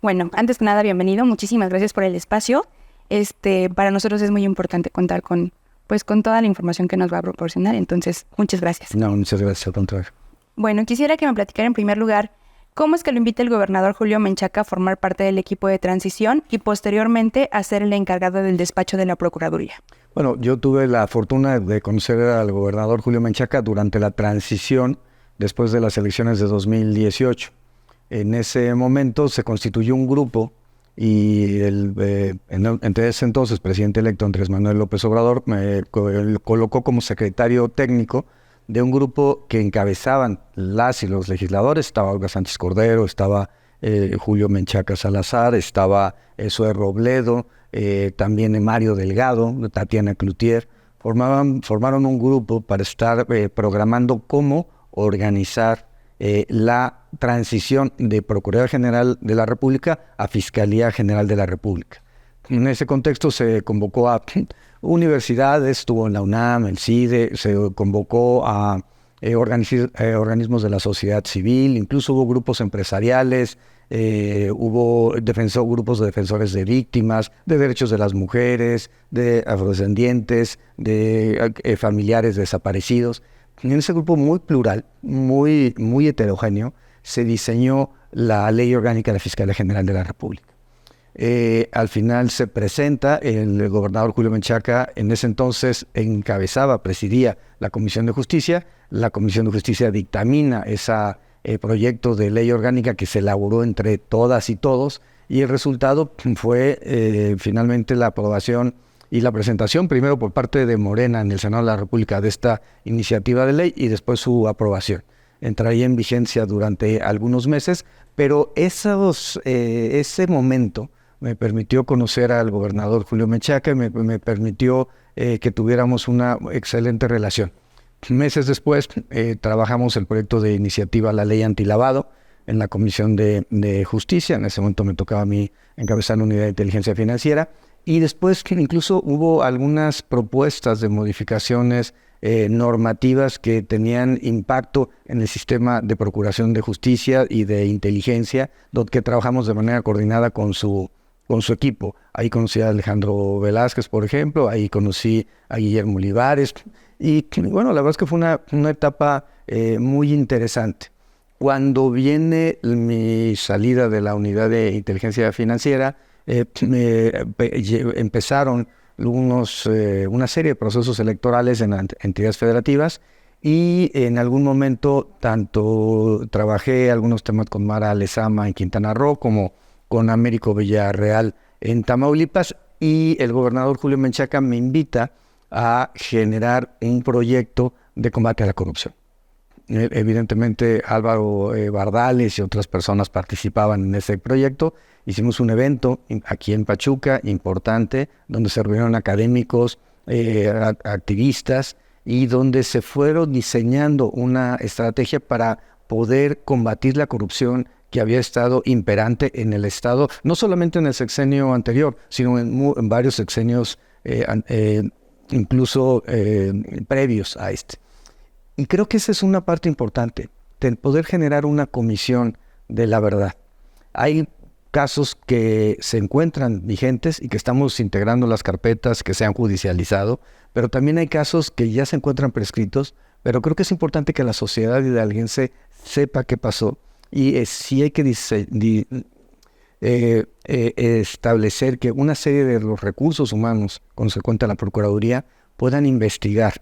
Bueno, antes que nada, bienvenido. Muchísimas gracias por el espacio. Para nosotros es muy importante contar con toda la información que nos va a proporcionar. Entonces, muchas gracias. No, muchas gracias, al contrario. Bueno, quisiera que me platicara en primer lugar cómo es que lo invita el gobernador Julio Menchaca a formar parte del equipo de transición y posteriormente a ser el encargado del despacho de la Procuraduría. Bueno, yo tuve la fortuna de conocer al gobernador Julio Menchaca durante la transición después de las elecciones de 2018. En ese momento se constituyó un grupo y entre ese entonces presidente electo Andrés Manuel López Obrador me colocó como secretario técnico de un grupo que encabezaban las y los legisladores. Estaba Olga Sánchez Cordero, estaba Julio Menchaca Salazar, estaba Zoe Robledo, también Mario Delgado, Tatiana Cloutier. Formaron un grupo para estar programando cómo organizar la transición de Procuraduría General de la República a Fiscalía General de la República. En ese contexto se convocó a universidades, estuvo en la UNAM, el CIDE, se convocó a organismos de la sociedad civil, incluso hubo grupos empresariales, hubo grupos de defensores de víctimas, de derechos de las mujeres, de afrodescendientes, de familiares desaparecidos. En ese grupo muy plural, muy heterogéneo, se diseñó la Ley Orgánica de la Fiscalía General de la República. Al final se presenta, el gobernador Julio Menchaca en ese entonces presidía la Comisión de Justicia. La Comisión de Justicia dictamina ese proyecto de ley orgánica que se elaboró entre todas y todos, y el resultado fue finalmente la aprobación y la presentación, primero por parte de Morena en el Senado de la República, de esta iniciativa de ley, y después su aprobación. Entraría en vigencia durante algunos meses, pero ese momento me permitió conocer al gobernador Julio Menchaca y me permitió que tuviéramos una excelente relación. Meses después trabajamos el proyecto de iniciativa a la ley antilavado en la Comisión de Justicia. En ese momento me tocaba a mí encabezar la unidad de inteligencia financiera, y después que incluso hubo algunas propuestas de modificaciones normativas que tenían impacto en el sistema de procuración de justicia y de inteligencia, donde trabajamos de manera coordinada con su equipo. Ahí conocí a Alejandro Velázquez, por ejemplo, ahí conocí a Guillermo Olivares, y bueno, la verdad es que fue una etapa muy interesante. Cuando viene mi salida de la unidad de inteligencia financiera, empezaron una serie de procesos electorales en entidades federativas, y en algún momento tanto trabajé algunos temas con Mara Lezama en Quintana Roo como con Américo Villarreal en Tamaulipas, y el gobernador Julio Menchaca me invita a generar un proyecto de combate a la corrupción. Evidentemente Álvaro Bardales y otras personas participaban en ese proyecto. Hicimos un evento aquí en Pachuca importante, donde se reunieron académicos, activistas, y donde se fueron diseñando una estrategia para poder combatir la corrupción que había estado imperante en el Estado, no solamente en el sexenio anterior, sino en varios sexenios incluso previos a este. Y creo que esa es una parte importante, de poder generar una comisión de la verdad. Hay casos que se encuentran vigentes y que estamos integrando las carpetas que se han judicializado, pero también hay casos que ya se encuentran prescritos, pero creo que es importante que la sociedad hidalguense sepa qué pasó, y sí hay que establecer que una serie de los recursos humanos consecuentes a la Procuraduría puedan investigar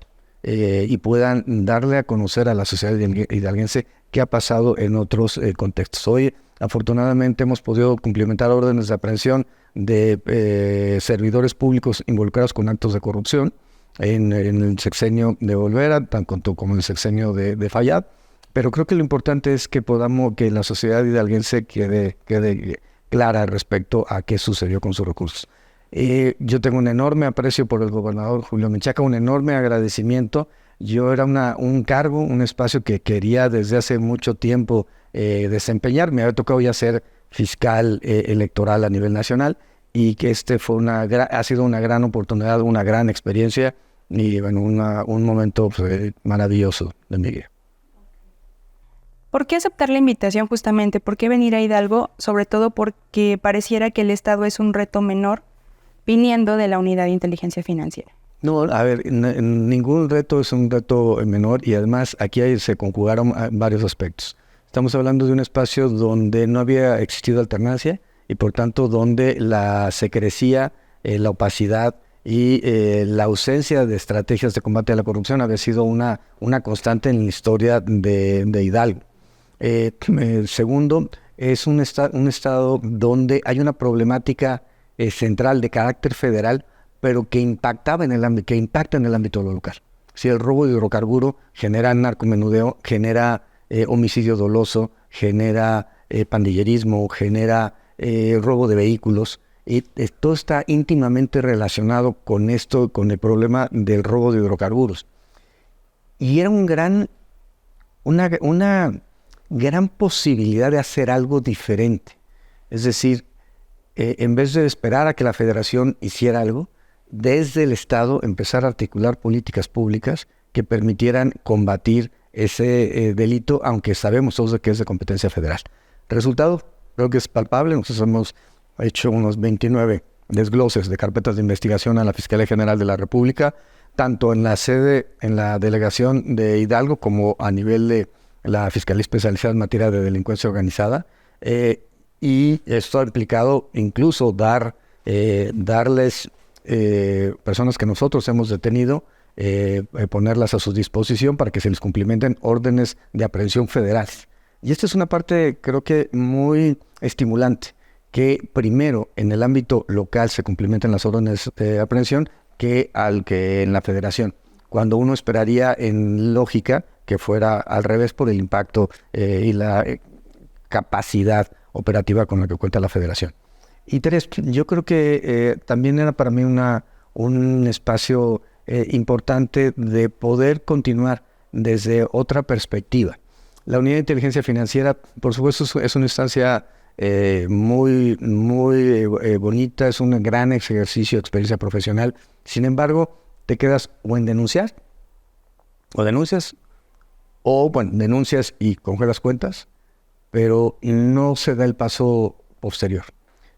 y puedan darle a conocer a la sociedad hidalguense qué ha pasado en otros contextos. Hoy, afortunadamente, hemos podido cumplimentar órdenes de aprehensión de servidores públicos involucrados con actos de corrupción en el sexenio de Olvera, tanto como en el sexenio de Fayad. Pero creo que lo importante es que que la sociedad hidalguense quede clara respecto a qué sucedió con sus recursos. Yo tengo un enorme aprecio por el gobernador Julio Menchaca, un enorme agradecimiento. Yo era un cargo, un espacio que quería desde hace mucho tiempo desempeñar. Me había tocado ya ser fiscal electoral a nivel nacional, y que ha sido una gran oportunidad, una gran experiencia, y bueno, un momento maravilloso de mi vida. ¿Por qué aceptar la invitación justamente? ¿Por qué venir a Hidalgo? Sobre todo porque pareciera que el Estado es un reto menor viniendo de la Unidad de Inteligencia Financiera. No, a ver, ningún reto es un reto menor y además aquí se conjugaron varios aspectos. Estamos hablando de un espacio donde no había existido alternancia y por tanto donde la secrecía, la opacidad y la ausencia de estrategias de combate a la corrupción había sido una constante en la historia de Hidalgo. Segundo, es un estado donde hay una problemática central de carácter federal, pero que impacta en el ámbito local. Si el robo de hidrocarburo genera narcomenudeo, genera homicidio doloso, genera pandillerismo, genera robo de vehículos, y todo está íntimamente relacionado con esto, con el problema del robo de hidrocarburos. Y era una gran posibilidad de hacer algo diferente. Es decir, en vez de esperar a que la Federación hiciera algo, desde el Estado empezar a articular políticas públicas que permitieran combatir ese delito, aunque sabemos todos que es de competencia federal. Resultado, creo que es palpable. Nosotros hemos hecho unos 29 desgloses de carpetas de investigación a la Fiscalía General de la República, tanto en la sede, en la delegación de Hidalgo, como a nivel de la Fiscalía Especializada en materia de delincuencia organizada, y esto ha implicado incluso darles personas que nosotros hemos detenido, ponerlas a su disposición para que se les cumplimenten órdenes de aprehensión federales. Y esta es una parte, creo que muy estimulante, que primero en el ámbito local se cumplimenten las órdenes de aprehensión que en la Federación, cuando uno esperaría en lógica que fuera al revés por el impacto y la capacidad operativa con la que cuenta la Federación. Y tres, yo creo que también era para mí un espacio importante de poder continuar desde otra perspectiva. La Unidad de Inteligencia Financiera, por supuesto, es una instancia muy bonita, es un gran ejercicio de experiencia profesional. Sin embargo, te quedas o en denuncias, o bueno, denuncias y congelas cuentas, pero no se da el paso posterior.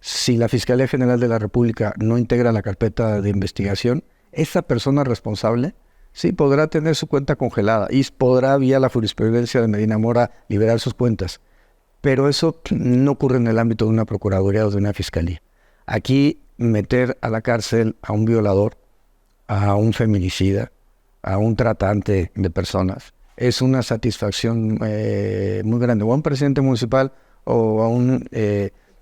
Si la Fiscalía General de la República no integra la carpeta de investigación, esa persona responsable sí podrá tener su cuenta congelada y podrá, vía la jurisprudencia de Medina Mora, liberar sus cuentas. Pero eso no ocurre en el ámbito de una procuraduría o de una fiscalía. Aquí meter a la cárcel a un violador, a un feminicida, a un tratante de personas, es una satisfacción muy grande. O a un presidente municipal o a un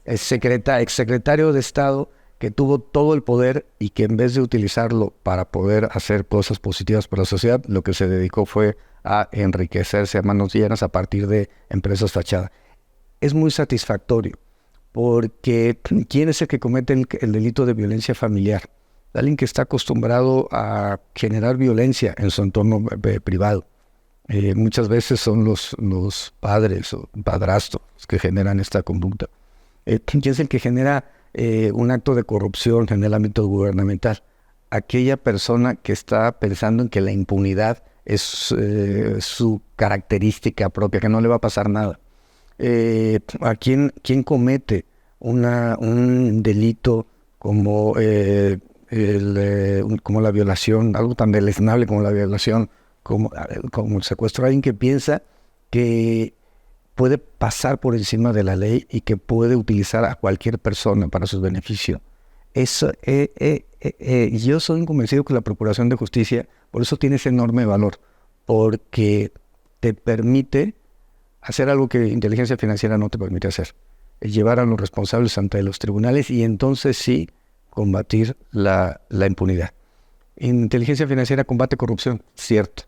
exsecretario de Estado que tuvo todo el poder y que en vez de utilizarlo para poder hacer cosas positivas para la sociedad, lo que se dedicó fue a enriquecerse a manos llenas a partir de empresas fachada. Es muy satisfactorio porque ¿quién es el que comete el delito de violencia familiar? Alguien que está acostumbrado a generar violencia en su entorno privado. Muchas veces son los padres o padrastros que generan esta conducta. ¿Quién es el que genera un acto de corrupción en el ámbito gubernamental? Aquella persona que está pensando en que la impunidad es su característica propia, que no le va a pasar nada. ¿A quién comete un delito como la violación, algo tan deleznable como la violación, como el secuestro? Alguien que piensa que puede pasar por encima de la ley y que puede utilizar a cualquier persona para su beneficio. Eso, yo soy convencido que la Procuración de Justicia, por eso tiene ese enorme valor, porque te permite hacer algo que inteligencia financiera no te permite hacer, es llevar a los responsables ante los tribunales y entonces sí combatir la impunidad. Inteligencia financiera combate corrupción, cierto,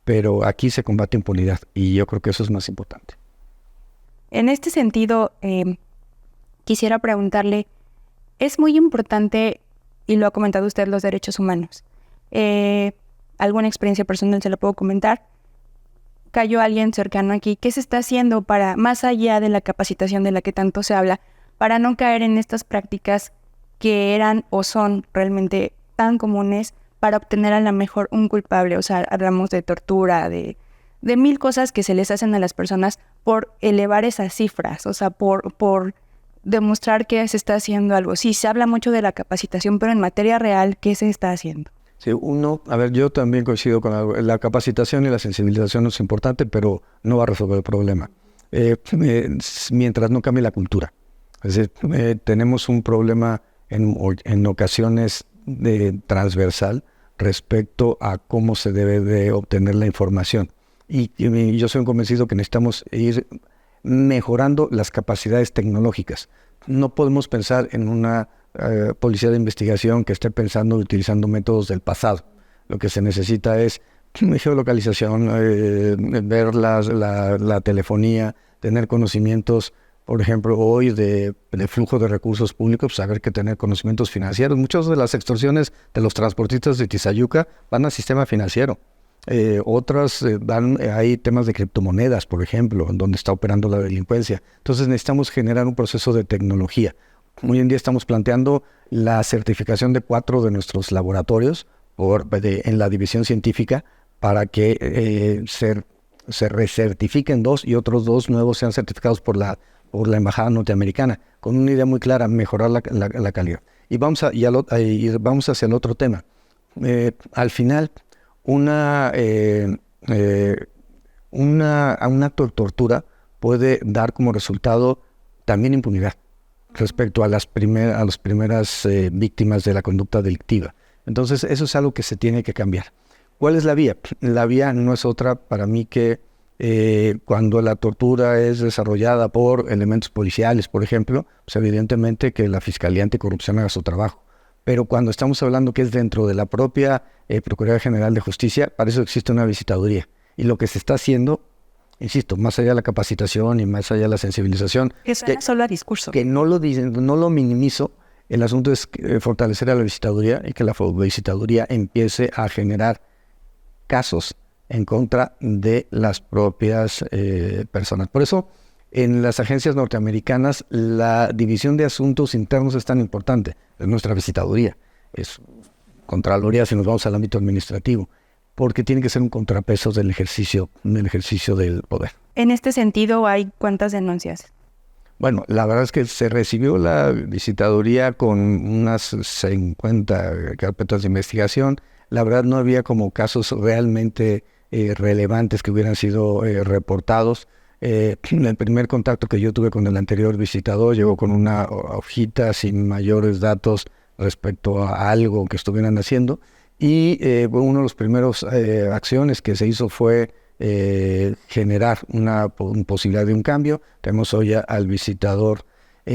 pero aquí se combate impunidad y yo creo que eso es más importante. En este sentido, quisiera preguntarle, es muy importante, y lo ha comentado usted, los derechos humanos. Alguna experiencia personal se la puedo comentar. Cayó alguien cercano aquí. ¿Qué se está haciendo para, más allá de la capacitación de la que tanto se habla, para no caer en estas prácticas que eran o son realmente tan comunes para obtener a lo mejor un culpable? O sea, hablamos de tortura, de de mil cosas que se les hacen a las personas por elevar esas cifras, o sea, por demostrar que se está haciendo algo. Sí, se habla mucho de la capacitación, pero en materia real, ¿qué se está haciendo? Sí, yo también coincido con algo. La capacitación y la sensibilización es importante, pero no va a resolver el problema. Mientras no cambie la cultura. Es decir, tenemos un problema en ocasiones transversal respecto a cómo se debe de obtener la información. Y yo soy convencido que necesitamos ir mejorando las capacidades tecnológicas. No podemos pensar en una policía de investigación que esté pensando utilizando métodos del pasado. Lo que se necesita es geolocalización, ver la telefonía, tener conocimientos, por ejemplo, hoy de flujo de recursos públicos, saber que tener conocimientos financieros. Muchas de las extorsiones de los transportistas de Tizayuca van al sistema financiero. Otras hay temas de criptomonedas, por ejemplo, en donde está operando la delincuencia. Entonces necesitamos generar un proceso de tecnología. Hoy en día estamos planteando la certificación de 4 de nuestros laboratorios en la división científica para que se recertifiquen 2 y otros 2 nuevos sean certificados por la embajada norteamericana, con una idea muy clara: mejorar la calidad. Y vamos hacia el otro tema. Al final, un acto de tortura puede dar como resultado también impunidad respecto a las primeras víctimas de la conducta delictiva. Entonces, eso es algo que se tiene que cambiar. ¿Cuál es la vía? La vía no es otra para mí que cuando la tortura es desarrollada por elementos policiales, por ejemplo, pues evidentemente que la Fiscalía Anticorrupción haga su trabajo. Pero cuando estamos hablando que es dentro de la propia Procuraduría General de Justicia, para eso existe una visitaduría. Y lo que se está haciendo, insisto, más allá de la capacitación y más allá de la sensibilización, Que suena solo a discurso. que no lo minimizo, el asunto es fortalecer a la visitaduría y que la visitaduría empiece a generar casos en contra de las propias personas. Por eso, en las agencias norteamericanas, la división de asuntos internos es tan importante. Es nuestra visitaduría, es Contraloría si nos vamos al ámbito administrativo, porque tiene que ser un contrapeso del ejercicio del poder. En este sentido, ¿hay cuántas denuncias? Bueno, la verdad es que se recibió la visitaduría con unas 50 carpetas de investigación. La verdad no había como casos realmente relevantes que hubieran sido reportados. El primer contacto que yo tuve con el anterior visitador llegó con una hojita sin mayores datos respecto a algo que estuvieran haciendo. Y una de las primeras acciones que se hizo fue generar una posibilidad de un cambio. Tenemos hoy al visitador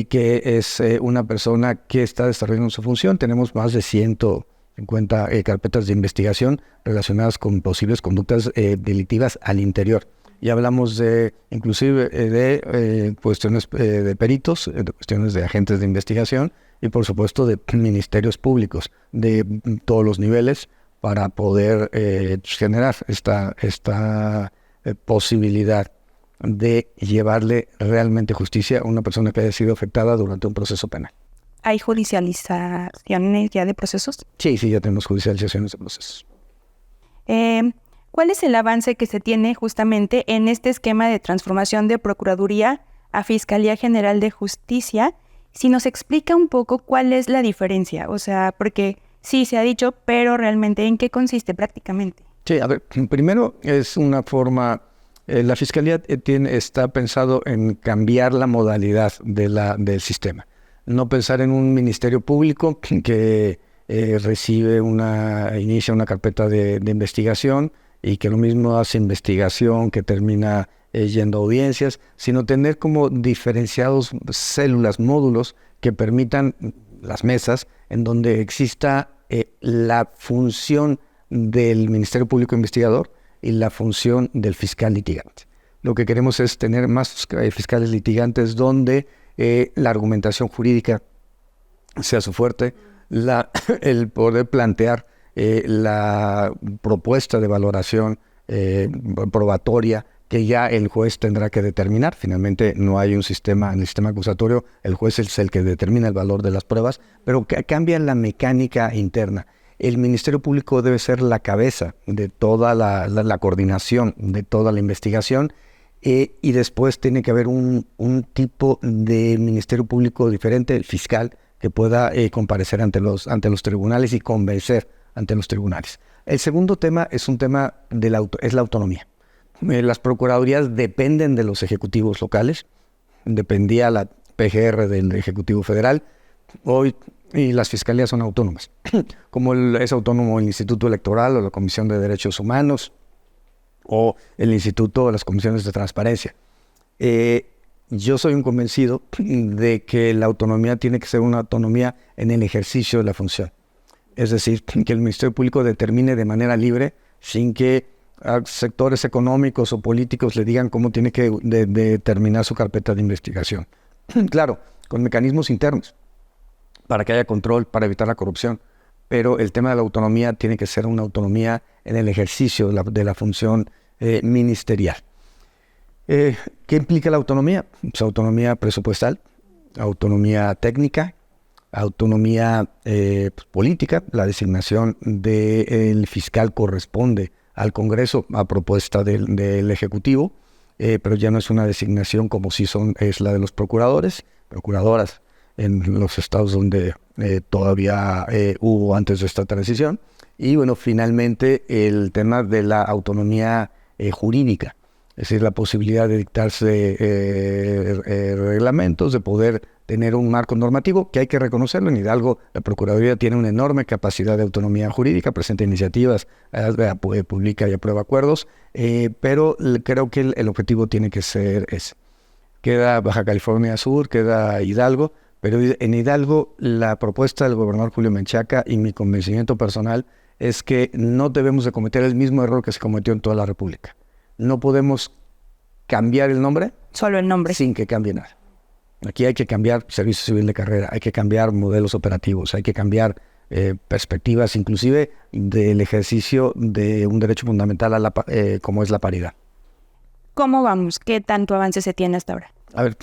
que es una persona que está desarrollando su función. Tenemos más de 150 carpetas de investigación relacionadas con posibles conductas delictivas al interior. Y hablamos inclusive de cuestiones de peritos, de cuestiones de agentes de investigación y por supuesto de ministerios públicos de todos los niveles, para poder generar esta posibilidad de llevarle realmente justicia a una persona que haya sido afectada durante un proceso penal. ¿Hay judicializaciones ya de procesos? Sí, ya tenemos judicializaciones de procesos. ¿Cuál es el avance que se tiene justamente en este esquema de transformación de Procuraduría a Fiscalía General de Justicia? Si nos explica un poco cuál es la diferencia, o sea, porque sí se ha dicho, pero realmente ¿en qué consiste prácticamente? Sí, a ver, primero es una forma, la Fiscalía está pensado en cambiar la modalidad del sistema. No pensar en un ministerio público que inicia una carpeta de investigación y que lo mismo hace investigación que termina yendo a audiencias, sino tener como diferenciados células, módulos que permitan las mesas en donde exista la función del Ministerio Público Investigador y la función del fiscal litigante. Lo que queremos es tener más fiscales litigantes donde la argumentación jurídica sea su fuerte, el poder plantear la propuesta de valoración probatoria que ya el juez tendrá que determinar. Finalmente no hay un sistema, en el sistema acusatorio el juez es el que determina el valor de las pruebas, pero cambia la mecánica interna. el Ministerio Público debe ser la cabeza de toda la coordinación, de toda la investigación, y después tiene que haber un tipo de Ministerio Público diferente, el fiscal, que pueda comparecer ante los tribunales y convencer ante los tribunales. El segundo tema es un tema es la autonomía. Las procuradurías dependen de los ejecutivos locales, dependía la PGR del Ejecutivo Federal, hoy y las fiscalías son autónomas, como es autónomo el Instituto Electoral o la Comisión de Derechos Humanos o el Instituto de las Comisiones de Transparencia. Yo soy un convencido de que la autonomía tiene que ser una autonomía en el ejercicio de la función. Es decir, que el Ministerio Público determine de manera libre, sin que a sectores económicos o políticos le digan cómo tiene que determinar su carpeta de investigación. Claro, con mecanismos internos, para que haya control, para evitar la corrupción. Pero el tema de la autonomía tiene que ser una autonomía en el ejercicio de la función ministerial. ¿Qué implica la autonomía? Pues autonomía presupuestal, autonomía técnica, autonomía política. La designación del fiscal corresponde al Congreso a propuesta del Ejecutivo, pero ya no es una designación como si es la de los procuradores, procuradoras en los estados donde todavía hubo antes de esta transición. Y bueno, finalmente el tema de la autonomía jurídica. Es decir, la posibilidad de dictarse reglamentos, de poder tener un marco normativo, que hay que reconocerlo. En Hidalgo, la Procuraduría tiene una enorme capacidad de autonomía jurídica, presenta iniciativas, publica y aprueba acuerdos, pero creo que el objetivo tiene que ser ese. Queda Baja California Sur, queda Hidalgo, pero en Hidalgo la propuesta del gobernador Julio Menchaca y mi convencimiento personal es que no debemos de cometer el mismo error que se cometió en toda la República. No podemos cambiar el nombre. Solo el nombre. Sin que cambie nada. Aquí hay que cambiar servicio civil de carrera, hay que cambiar modelos operativos, hay que cambiar perspectivas, inclusive del ejercicio de un derecho fundamental como es la paridad. ¿Cómo vamos? ¿Qué tanto avance se tiene hasta ahora? A ver,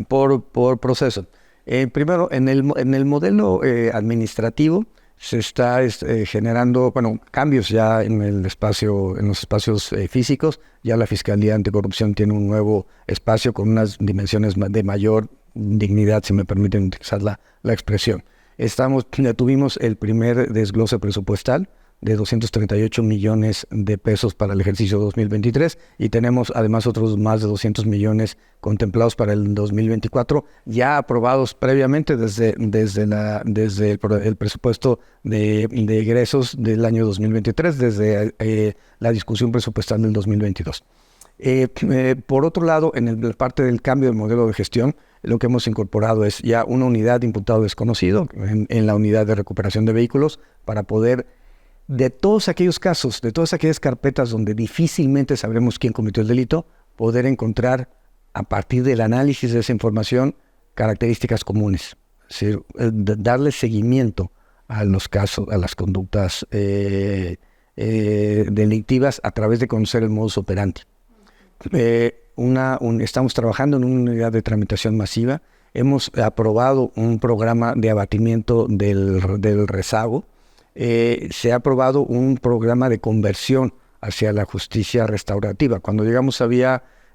por proceso. Primero, en el modelo administrativo, se está generando cambios ya en los espacios físicos. Ya la Fiscalía Anticorrupción tiene un nuevo espacio con unas dimensiones de mayor dignidad, si me permiten utilizar la expresión. Ya tuvimos el primer desglose presupuestal de 238 millones de pesos para el ejercicio 2023 y tenemos además otros más de 200 millones contemplados para el 2024, ya aprobados previamente desde el presupuesto de egresos del año 2023, desde la discusión presupuestal del 2022. Por otro lado, en la parte del cambio del modelo de gestión, lo que hemos incorporado es ya una unidad de imputado desconocido en la unidad de recuperación de vehículos para poder, de todos aquellos casos, de todas aquellas carpetas donde difícilmente sabremos quién cometió el delito, poder encontrar a partir del análisis de esa información características comunes. Es decir, darle seguimiento a los casos, a las conductas delictivas a través de conocer el modus operandi. Estamos trabajando en una unidad de tramitación masiva. Hemos aprobado un programa de abatimiento del rezago. Se ha aprobado un programa de conversión hacia la justicia restaurativa. Cuando llegamos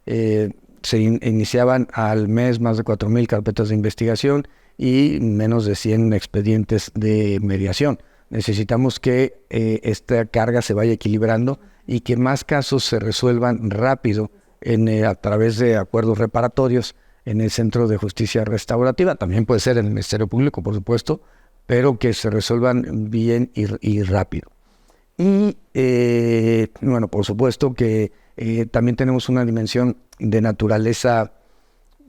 se iniciaban al mes más de 4,000 carpetas de investigación y menos de 100 expedientes de mediación. Necesitamos que esta carga se vaya equilibrando y que más casos se resuelvan rápido a través de acuerdos reparatorios en el Centro de Justicia Restaurativa. También puede ser en el Ministerio Público, por supuesto, pero que se resuelvan bien y rápido. Y por supuesto que también tenemos una dimensión de naturaleza,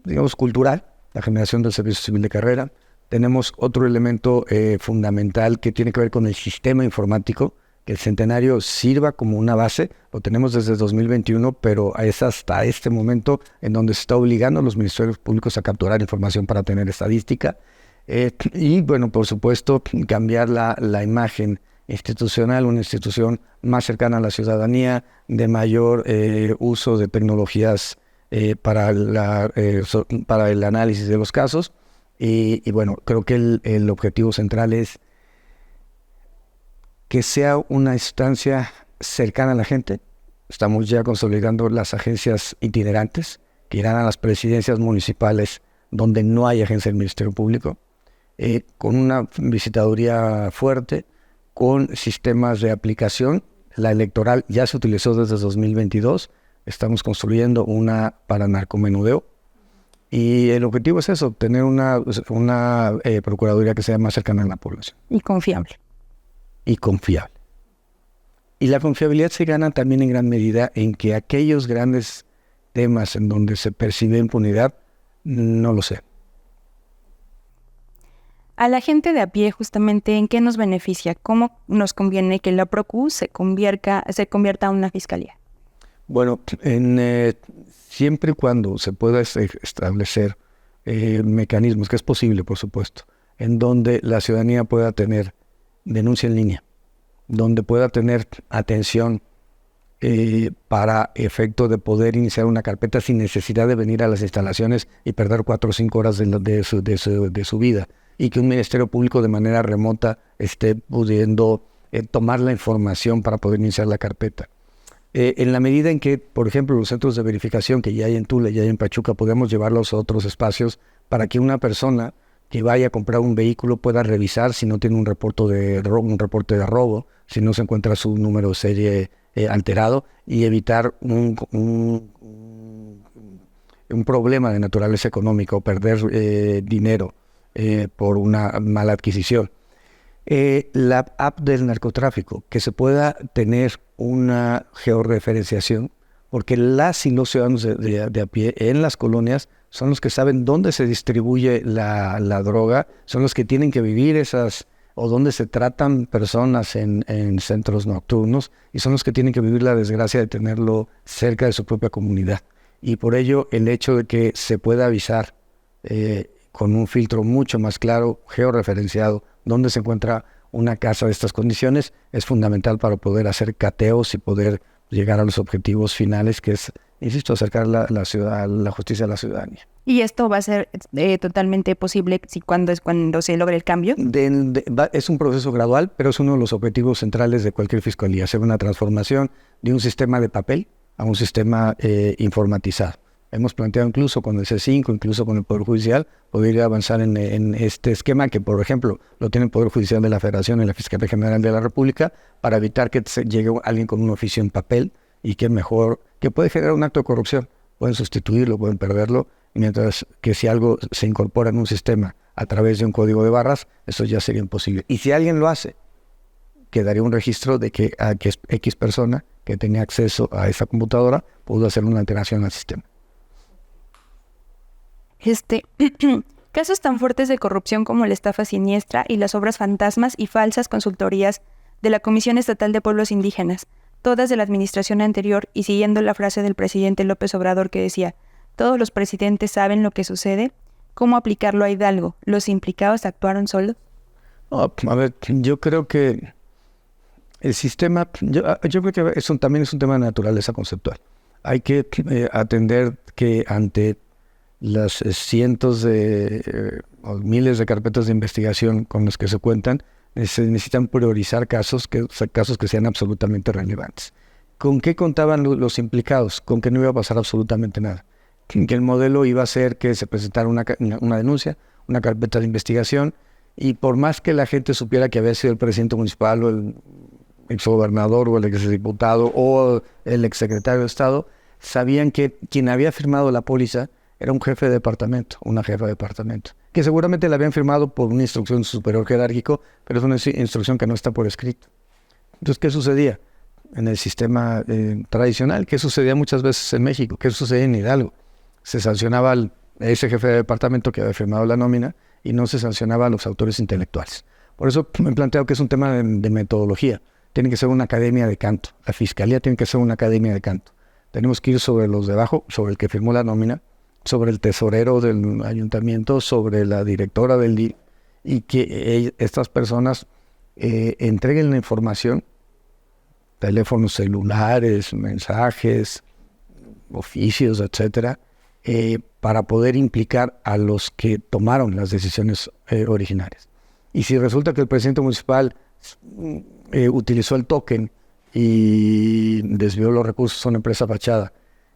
digamos, cultural, la generación del servicio civil de carrera. Tenemos otro elemento fundamental que tiene que ver con el sistema informático, que el Centenario sirva como una base. Lo tenemos desde 2021, pero es hasta este momento en donde se está obligando a los ministerios públicos a capturar información para tener estadística. Y por supuesto, cambiar la imagen institucional, una institución más cercana a la ciudadanía, de mayor uso de tecnologías para el análisis de los casos. Y creo que el objetivo central es que sea una instancia cercana a la gente. Estamos ya consolidando las agencias itinerantes que irán a las presidencias municipales donde no hay agencia del Ministerio Público, con una visitaduría fuerte, con sistemas de aplicación. La electoral ya se utilizó desde 2022, estamos construyendo una para narcomenudeo, y el objetivo es eso, tener una procuraduría que sea más cercana a la población. Y confiable. Y confiable. Y la confiabilidad se gana también en gran medida en que aquellos grandes temas en donde se percibe impunidad, no lo sé. A la gente de a pie, justamente, ¿en qué nos beneficia? ¿Cómo nos conviene que la Procu se convierta en una fiscalía? Bueno, siempre y cuando se pueda establecer mecanismos, que es posible, por supuesto, en donde la ciudadanía pueda tener denuncia en línea, donde pueda tener atención para efecto de poder iniciar una carpeta sin necesidad de venir a las instalaciones y perder 4 o 5 horas de su vida, y que un Ministerio Público de manera remota esté pudiendo tomar la información para poder iniciar la carpeta. En la medida en que, por ejemplo, los centros de verificación que ya hay en Tula, ya hay en Pachuca, podemos llevarlos a otros espacios para que una persona que vaya a comprar un vehículo pueda revisar si no tiene un reporte de robo, si no se encuentra su número de serie alterado, y evitar un problema de naturaleza económica o perder dinero por una mala adquisición. La app del narcotráfico, que se pueda tener una georreferenciación, porque las y los ciudadanos de a pie en las colonias son los que saben dónde se distribuye la droga, son los que tienen que vivir o dónde se tratan personas en centros nocturnos, y son los que tienen que vivir la desgracia de tenerlo cerca de su propia comunidad. Y por ello el hecho de que se pueda avisar con un filtro mucho más claro, georreferenciado, dónde se encuentra una casa de estas condiciones, es fundamental para poder hacer cateos y poder llegar a los objetivos finales, que es, insisto, acercar la justicia a la ciudadanía. ¿Y esto va a ser totalmente posible cuando se logre el cambio? Es un proceso gradual, pero es uno de los objetivos centrales de cualquier fiscalía, hacer una transformación de un sistema de papel a un sistema informatizado. Hemos planteado incluso con el C5, incluso con el Poder Judicial, poder avanzar en este esquema que, por ejemplo, lo tiene el Poder Judicial de la Federación y la Fiscalía General de la República, para evitar que llegue alguien con un oficio en papel y que puede generar un acto de corrupción. Pueden sustituirlo, pueden perderlo, mientras que si algo se incorpora en un sistema a través de un código de barras, eso ya sería imposible. Y si alguien lo hace, quedaría un registro de que X persona que tenía acceso a esa computadora pudo hacer una alteración al sistema. Casos tan fuertes de corrupción como la estafa siniestra y las obras fantasmas y falsas consultorías de la Comisión Estatal de Pueblos Indígenas, todas de la administración anterior, y siguiendo la frase del presidente López Obrador que decía: todos los presidentes saben lo que sucede. ¿Cómo aplicarlo a Hidalgo? ¿Los implicados actuaron solos? A ver, yo creo que el sistema, yo creo que eso también es un tema de naturaleza conceptual. Hay que atender que ante las cientos o miles de carpetas de investigación con las que se cuentan, se necesitan priorizar casos que sean absolutamente relevantes. ¿Con qué contaban los implicados? Con que no iba a pasar absolutamente nada. Que el modelo iba a ser que se presentara una denuncia, una carpeta de investigación, y por más que la gente supiera que había sido el presidente municipal o el exgobernador o el exdiputado o el exsecretario de Estado, sabían que quien había firmado la póliza era un jefe de departamento, una jefa de departamento, que seguramente la habían firmado por una instrucción superior jerárquico, pero es una instrucción que no está por escrito. Entonces, ¿qué sucedía en el sistema tradicional? ¿Qué sucedía muchas veces en México? ¿Qué sucedía en Hidalgo? Se sancionaba a ese jefe de departamento que había firmado la nómina y no se sancionaba a los autores intelectuales. Por eso me he planteado que es un tema de metodología. Tiene que ser una academia de canto. La fiscalía tiene que ser una academia de canto. Tenemos que ir sobre los de abajo, sobre el que firmó la nómina, sobre el tesorero del ayuntamiento, sobre la directora del DIF, y que estas personas entreguen la información, teléfonos celulares, mensajes, oficios, etcétera, para poder implicar a los que tomaron las decisiones originarias. Y si resulta que el presidente municipal utilizó el token y desvió los recursos a una empresa fachada.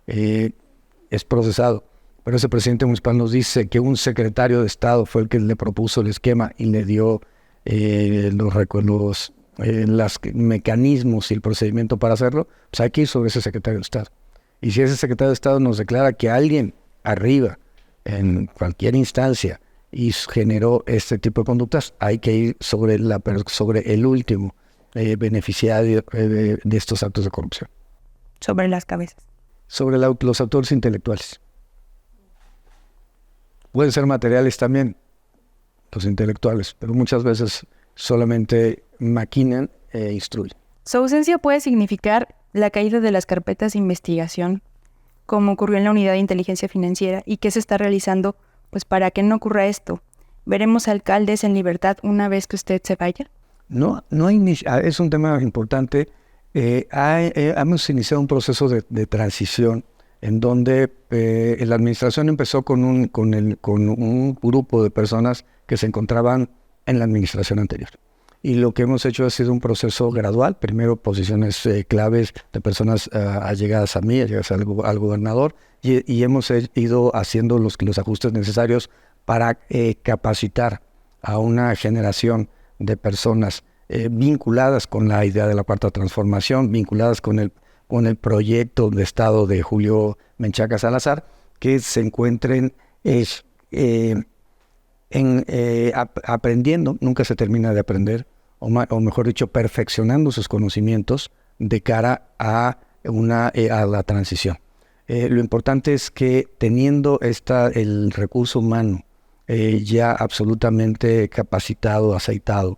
Es procesado. Pero ese presidente municipal nos dice que un secretario de Estado fue el que le propuso el esquema y le dio los mecanismos y el procedimiento para hacerlo. Pues hay que ir sobre ese secretario de Estado. Y si ese secretario de Estado nos declara que alguien arriba, en cualquier instancia, y generó este tipo de conductas, hay que ir sobre el último beneficiario de estos actos de corrupción. Sobre las cabezas. Sobre los autores intelectuales. Pueden ser materiales también, los intelectuales, pero muchas veces solamente maquinan e instruyen. Su ausencia puede significar la caída de las carpetas de investigación, como ocurrió en la Unidad de Inteligencia Financiera, y qué se está realizando pues para que no ocurra esto. ¿Veremos alcaldes en libertad una vez que usted se vaya? No hay es un tema importante. Hemos iniciado un proceso de transición en donde la administración empezó con un grupo de personas que se encontraban en la administración anterior. Y lo que hemos hecho ha sido un proceso gradual. Primero posiciones claves de personas allegadas a mí, allegadas al gobernador, y hemos ido haciendo los ajustes necesarios para capacitar a una generación de personas vinculadas con la idea de la Cuarta Transformación, vinculadas con el proyecto de Estado de Julio Menchaca Salazar, que se encuentren aprendiendo, nunca se termina de aprender, o mejor dicho, perfeccionando sus conocimientos de cara a la transición. Lo importante es que teniendo el recurso humano ya absolutamente capacitado, aceitado,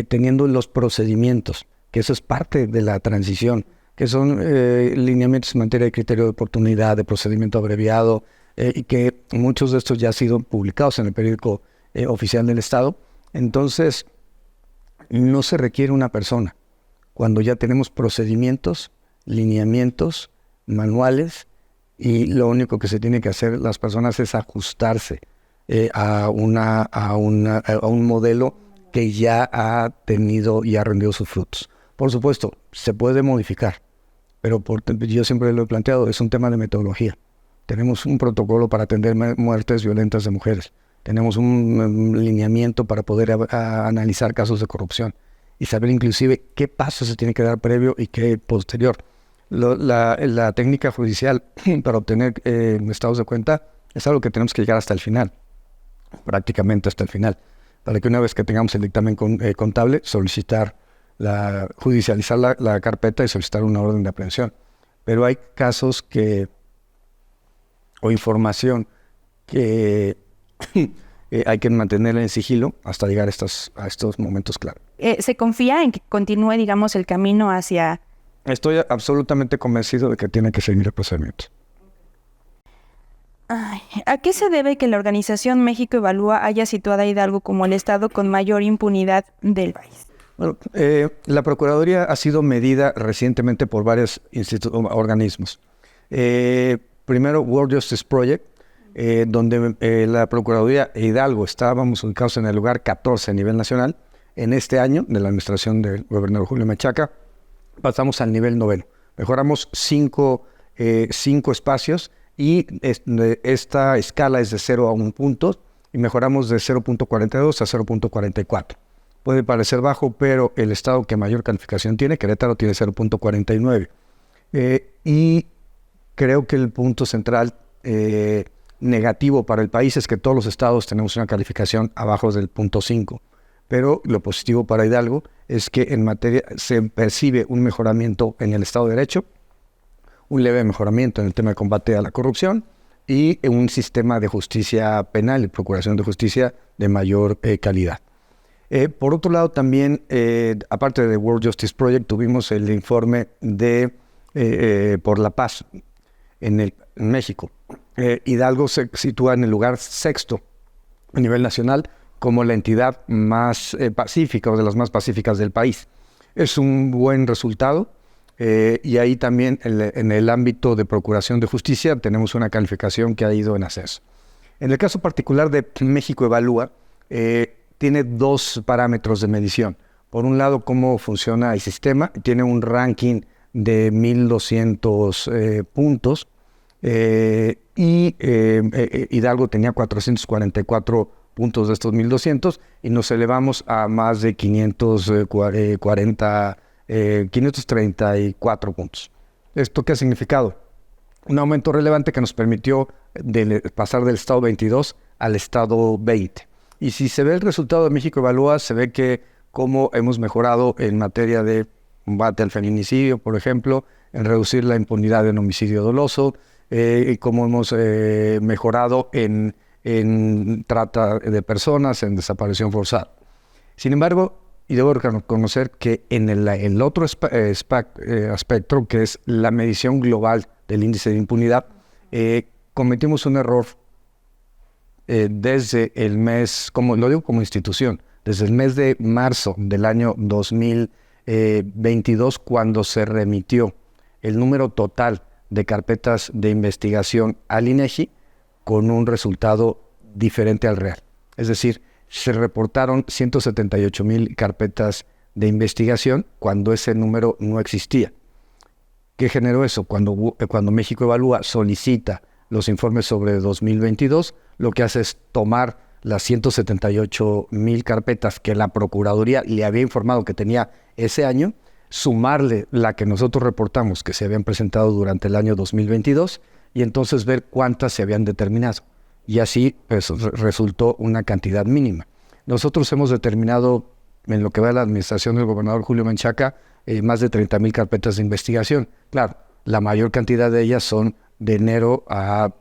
teniendo los procedimientos, que eso es parte de la transición, que son lineamientos en materia de criterio de oportunidad, de procedimiento abreviado, y que muchos de estos ya han sido publicados en el periódico oficial del Estado. Entonces, no se requiere una persona cuando ya tenemos procedimientos, lineamientos, manuales, y lo único que se tiene que hacer las personas es ajustarse a un modelo que ya ha tenido y ha rendido sus frutos. Por supuesto, se puede modificar, pero yo siempre lo he planteado, es un tema de metodología. Tenemos un protocolo para atender muertes violentas de mujeres. Tenemos un lineamiento para poder analizar casos de corrupción y saber inclusive qué pasos se tiene que dar previo y qué posterior. La técnica judicial para obtener estados de cuenta es algo que tenemos que llegar hasta el final, prácticamente hasta el final, para que una vez que tengamos el dictamen contable, judicializar la carpeta y solicitar una orden de aprehensión. Pero hay casos o información que hay que mantenerla en sigilo hasta llegar a estos momentos claros. ¿Se confía en que continúe, digamos, el camino hacia...? Estoy absolutamente convencido de que tiene que seguir el procedimiento. ¿A qué se debe que la organización México Evalúa haya situado a Hidalgo como el estado con mayor impunidad del país? Bueno, la Procuraduría ha sido medida recientemente por varios organismos. Primero, World Justice Project, donde la Procuraduría de Hidalgo estábamos ubicados en el lugar 14 a nivel nacional. En este año, de la administración del gobernador Julio Menchaca, pasamos al nivel 9. Mejoramos 5 espacios y esta escala es de 0 a 1 punto y mejoramos de 0.42 a 0.44. Puede parecer bajo, pero el estado que mayor calificación tiene, Querétaro, tiene 0.49. Y creo que el punto central negativo para el país es que todos los estados tenemos una calificación abajo del 0.5. Pero lo positivo para Hidalgo es que en materia se percibe un mejoramiento en el Estado de Derecho, un leve mejoramiento en el tema de combate a la corrupción y un sistema de justicia penal y procuración de justicia de mayor calidad. Por otro lado, también, aparte de World Justice Project, tuvimos el informe de Por la Paz en México. Hidalgo se sitúa en el lugar 6º a nivel nacional como la entidad más pacífica o de las más pacíficas del país. Es un buen resultado y ahí también en el ámbito de procuración de justicia tenemos una calificación que ha ido en ascenso. En el caso particular de México Evalúa, tiene 2 parámetros de medición. Por un lado, cómo funciona el sistema. Tiene un ranking de 1,200 puntos. Hidalgo tenía 444 puntos de estos 1,200 y nos elevamos a más de 534 puntos. ¿Esto qué ha significado? Un aumento relevante que nos permitió pasar del estado 22 al estado 20. Y si se ve el resultado de México Evalúa, se ve que cómo hemos mejorado en materia de combate al feminicidio, por ejemplo, en reducir la impunidad en homicidio doloso, y cómo hemos mejorado en trata de personas, en desaparición forzada. Sin embargo, y debo reconocer que en el otro aspecto, que es la medición global del índice de impunidad, cometimos un error desde el mes, como lo digo como institución, desde el mes de marzo del año 2022, cuando se remitió el número total de carpetas de investigación al INEGI con un resultado diferente al real. Es decir, se reportaron 178,000 carpetas de investigación cuando ese número no existía. ¿Qué generó eso? Cuando México Evalúa solicita los informes sobre 2022, lo que hace es tomar las 178,000 carpetas que la Procuraduría le había informado que tenía ese año, sumarle la que nosotros reportamos que se habían presentado durante el año 2022 y entonces ver cuántas se habían determinado. Y así pues, resultó una cantidad mínima. Nosotros hemos determinado, en lo que va de la administración del gobernador Julio Menchaca, más de 30,000 carpetas de investigación. Claro, la mayor cantidad de ellas son de enero a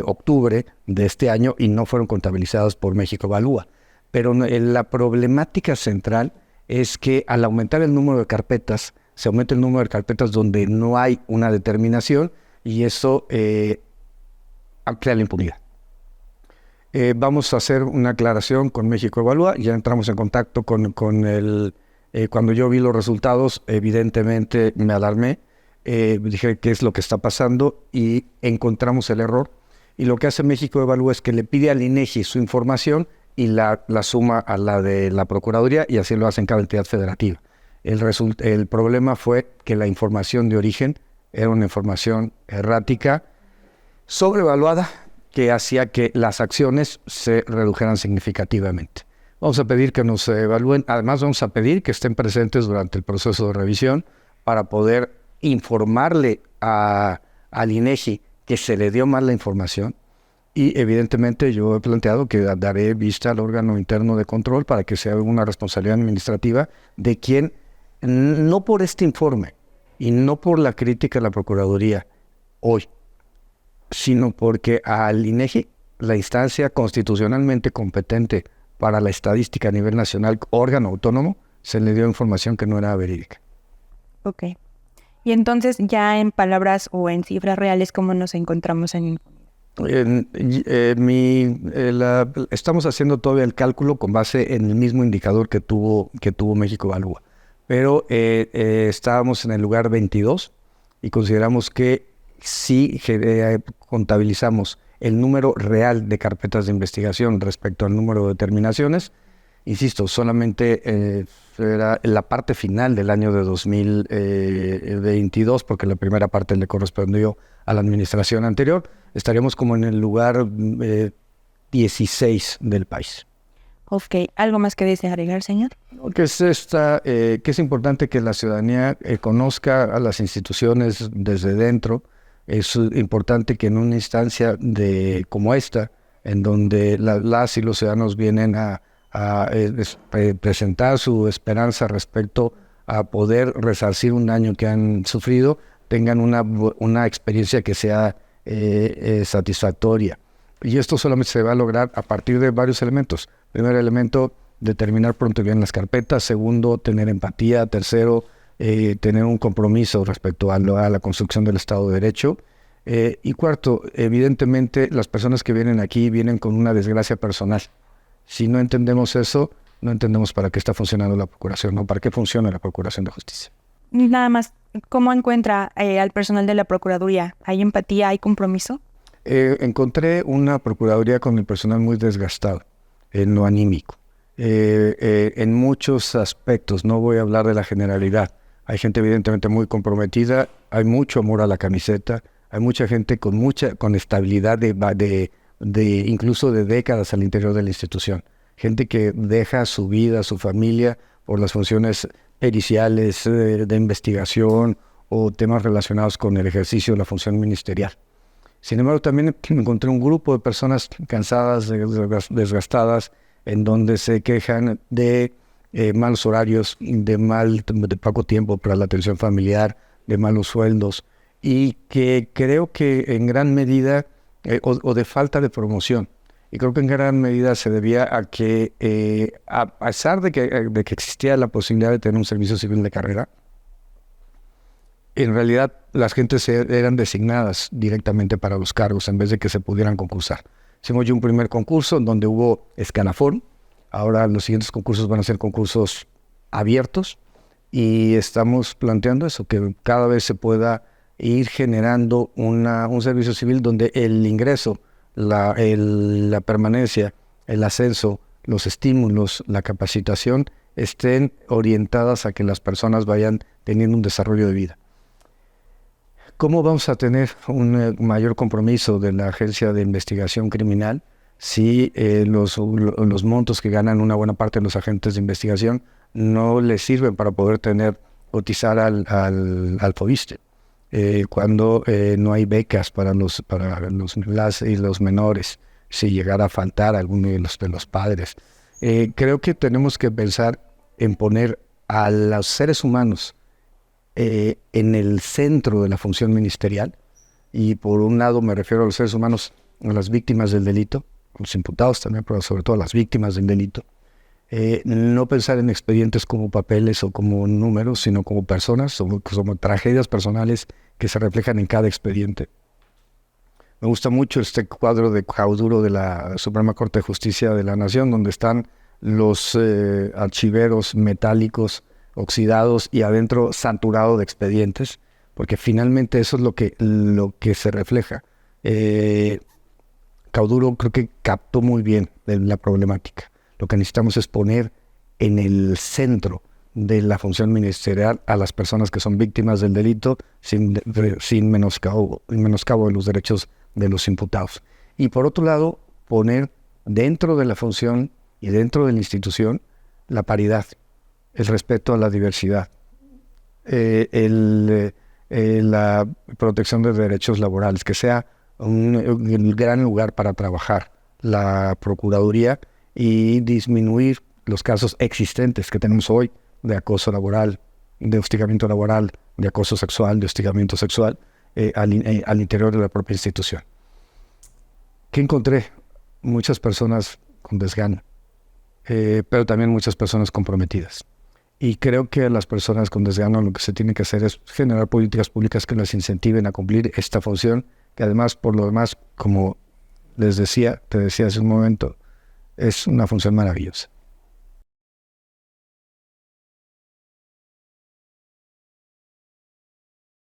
octubre de este año y no fueron contabilizadas por México Evalúa. Pero la problemática central es que al aumentar el número de carpetas, se aumenta el número de carpetas donde no hay una determinación y eso amplía la impunidad. Vamos a hacer una aclaración con México Evalúa, ya entramos en contacto con el... cuando yo vi los resultados, evidentemente me alarmé, dije qué es lo que está pasando y encontramos el error. Y lo que hace México Evalúa es que le pide al INEGI su información y la suma a la de la Procuraduría y así lo hace en cada entidad federativa. El problema fue que la información de origen era una información errática, sobrevaluada, que hacía que las acciones se redujeran significativamente. Vamos a pedir que nos evalúen, además vamos a pedir que estén presentes durante el proceso de revisión para poder informarle al INEGI que se le dio mal la información y evidentemente yo he planteado que daré vista al órgano interno de control para que sea una responsabilidad administrativa de quien, no por este informe y no por la crítica a la Procuraduría hoy, sino porque al INEGI, la instancia constitucionalmente competente para la estadística a nivel nacional, órgano autónomo, se le dio información que no era verídica. Ok. Y entonces, ya en palabras o en cifras reales, ¿cómo nos encontramos en estamos haciendo todavía el cálculo con base en el mismo indicador que tuvo México Evalúa, pero estábamos en el lugar 22 y consideramos que si contabilizamos el número real de carpetas de investigación respecto al número de determinaciones, insisto, solamente era la parte final del año de 2022, porque la primera parte le correspondió a la administración anterior, estaríamos como en el lugar 16 del país. Ok, ¿algo más que desea agregar, señor? Que es importante que la ciudadanía conozca a las instituciones desde dentro. Es importante que en una instancia como esta, en donde las y los ciudadanos vienen a presentar su esperanza respecto a poder resarcir un daño que han sufrido, tengan una experiencia que sea satisfactoria. Y esto solamente se va a lograr a partir de varios elementos. Primer elemento, determinar pronto y bien las carpetas. Segundo, tener empatía. Tercero, tener un compromiso respecto a la construcción del Estado de Derecho. Y cuarto, evidentemente las personas que vienen aquí vienen con una desgracia personal. Si no entendemos eso, no entendemos para qué está funcionando la Procuración, no para qué funciona la Procuración de Justicia. Nada más, ¿cómo encuentra al personal de la Procuraduría? ¿Hay empatía, hay compromiso? Encontré una Procuraduría con el personal muy desgastado en lo anímico. en muchos aspectos. No voy a hablar de la generalidad. Hay gente evidentemente muy comprometida, hay mucho amor a la camiseta, hay mucha gente con estabilidad incluso de décadas al interior de la institución. Gente que deja su vida, su familia, por las funciones periciales, de investigación o temas relacionados con el ejercicio de la función ministerial. Sin embargo, también encontré un grupo de personas cansadas, desgastadas, en donde se quejan de malos horarios, de poco tiempo para la atención familiar, de malos sueldos, y que creo que en gran medida, o de falta de promoción, y creo que en gran medida se debía a que, a pesar de que existía la posibilidad de tener un servicio civil de carrera, en realidad las gentes eran designadas directamente para los cargos en vez de que se pudieran concursar. Hicimos ya un primer concurso en donde hubo escalafón. Ahora los siguientes concursos van a ser concursos abiertos y estamos planteando eso, que cada vez se pueda ir generando un servicio civil donde el ingreso, la permanencia, el ascenso, los estímulos, la capacitación estén orientadas a que las personas vayan teniendo un desarrollo de vida. ¿Cómo vamos a tener un mayor compromiso de la Agencia de Investigación Criminal si los montos que ganan una buena parte de los agentes de investigación no les sirven para poder cotizar al FOBISSSTE? Cuando no hay becas para las y los menores, si llegara a faltar alguno de los padres. Creo que tenemos que pensar en poner a los seres humanos en el centro de la función ministerial, y por un lado me refiero a los seres humanos, a las víctimas del delito, a los imputados también, pero sobre todo a las víctimas del delito. No pensar en expedientes como papeles o como números, sino como personas, como tragedias personales que se reflejan en cada expediente. Me gusta mucho este cuadro de Cauduro de la Suprema Corte de Justicia de la Nación, donde están los archiveros metálicos oxidados y adentro saturado de expedientes, porque finalmente eso es lo que se refleja. Cauduro creo que captó muy bien la problemática. Lo que necesitamos es poner en el centro de la función ministerial a las personas que son víctimas del delito sin menoscabo de los derechos de los imputados. Y por otro lado, poner dentro de la función y dentro de la institución la paridad, el respeto a la diversidad, la protección de derechos laborales, que sea un gran lugar para trabajar la Procuraduría y disminuir los casos existentes que tenemos hoy de acoso laboral, de hostigamiento laboral, de acoso sexual, de hostigamiento sexual al interior de la propia institución. ¿Qué encontré? Muchas personas con desgano, pero también muchas personas comprometidas. Y creo que a las personas con desgano lo que se tiene que hacer es generar políticas públicas que las incentiven a cumplir esta función, que además, por lo demás, como te decía hace un momento, es una función maravillosa.